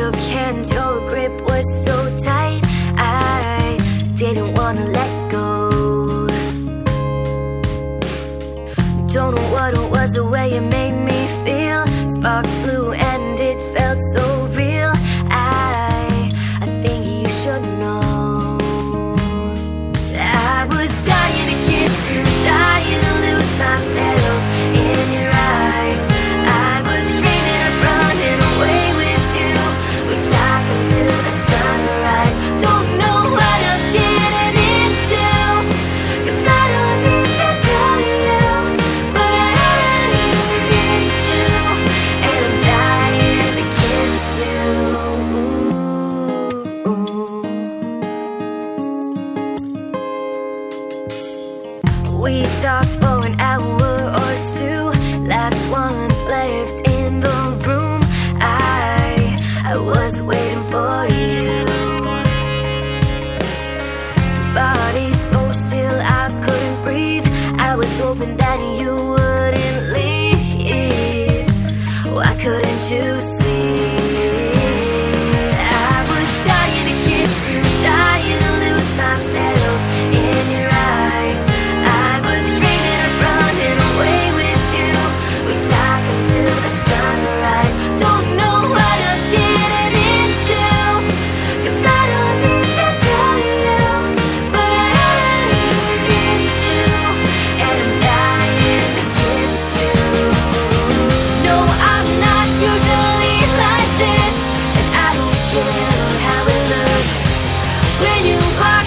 shook and your grip was so tight, I didn't wanna let go. Don't know what it was, the way it made me feel. Sparks flew and it felt so real. I think you should know. I was dying to kiss you, dying to lose myself in your eyes. I was dreaming of running away with you. We talk until the sunrise. Don't know what I'm getting into, 'cause I don't even know you, but I miss you, and I'm dying to kiss you. We talked for an hour or two, last ones left in the room. I was waiting for you. Body so still I couldn't breathe. I was hoping that you wouldn't leave. Why couldn't you see? I was dying to kiss you, dying to lose myself in your eyes. I was dreaming of running away with you. We talk until the sunrise. Don't know what I'm getting into, 'cause I don't even know you, but I miss you, and I'm dying to kiss you. No, I'm not usually like this, and I don't care how it looks when you are